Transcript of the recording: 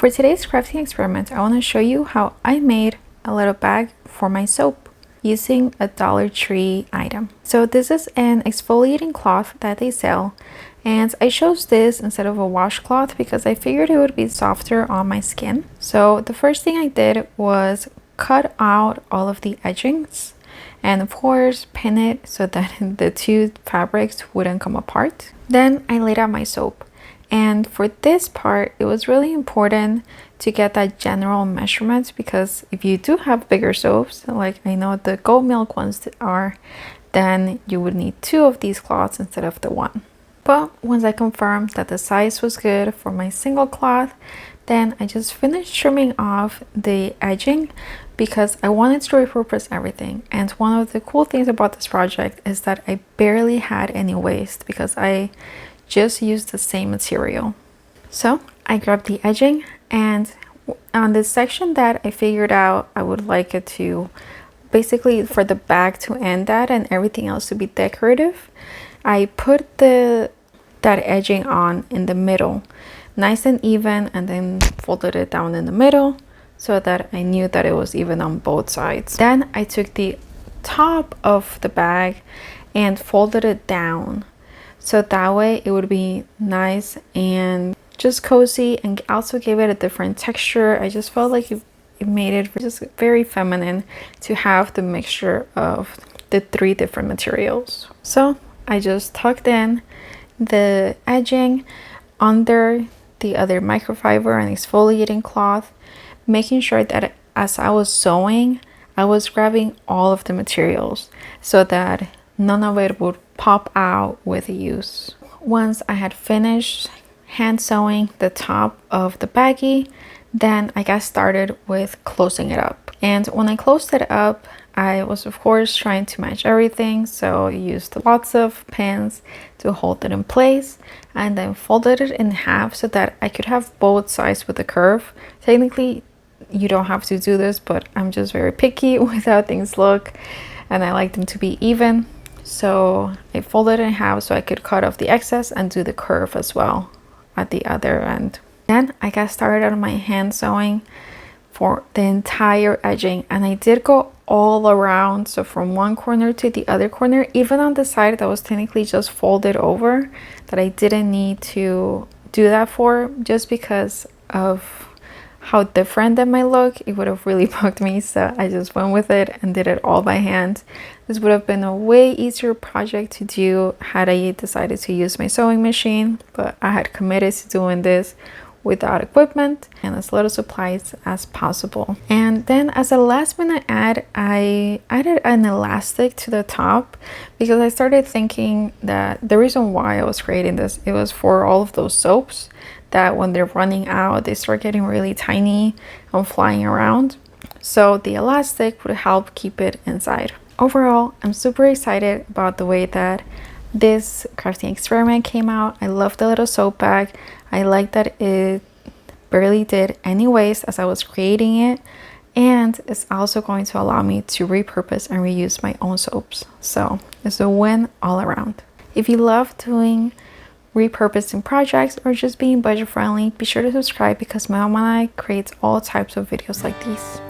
For today's crafting experiment, I want to show you how I made a little bag for my soap using a Dollar Tree item. So this is an exfoliating cloth that they sell, and I chose this instead of a washcloth because I figured it would be softer on my skin. So the first thing I did was cut out all of the edgings and of course pin it so that the two fabrics wouldn't come apart. Then I laid out my soap. And for this part, it was really important to get that general measurement because if you do have bigger soaps, like I know the goat milk ones are, then you would need 2 of these cloths instead of the 1. But once I confirmed that the size was good for my single cloth, then I just finished trimming off the edging because I wanted to repurpose everything. And one of the cool things about this project is that I barely had any waste because I just used the same material. So I grabbed the edging, and on this section that I figured out I would like it to basically for the bag to end at and everything else to be decorative, I put that edging on in the middle nice and even, and then folded it down in the middle so that I knew that it was even on both sides. Then I took the top of the bag and folded it down so that way it would be nice and just cozy, and also gave it a different texture. I just felt like it made it just very feminine to have the mixture of the 3 different materials. So I just tucked in the edging under the other microfiber and exfoliating cloth, making sure that as I was sewing, I was grabbing all of the materials so that none of it would pop out with use. Once I had finished hand sewing the top of the baggie, then I got started with closing it up. And when I closed it up, I was of course trying to match everything, so I used lots of pins to hold it in place and then folded it in half so that I could have both sides with a curve. Technically you don't have to do this, but I'm just very picky with how things look and I like them to be even. So I folded it in half so I could cut off the excess and do the curve as well at the other end. Then I got started on my hand sewing for the entire edging, and I did go all around, so from one corner to the other corner, even on the side that was technically just folded over that I didn't need to do that for, just because of how different that might look. It would have really bugged me, so I just went with it and did it all by hand. This would have been a way easier project to do had I decided to use my sewing machine, but I had committed to doing this without equipment and as little supplies as possible. And then as a last minute add, I added an elastic to the top because I started thinking that the reason why I was creating this, it was for all of those soaps that when they're running out, they start getting really tiny and flying around. So the elastic would help keep it inside. Overall, I'm super excited about the way that this crafting experiment came out. I love the little soap bag. I like that it barely did any waste as I was creating it, and it's also going to allow me to repurpose and reuse my own soaps. So it's a win all around. If you love doing repurposing projects or just being budget friendly, be sure to subscribe because my mom and I create all types of videos like these.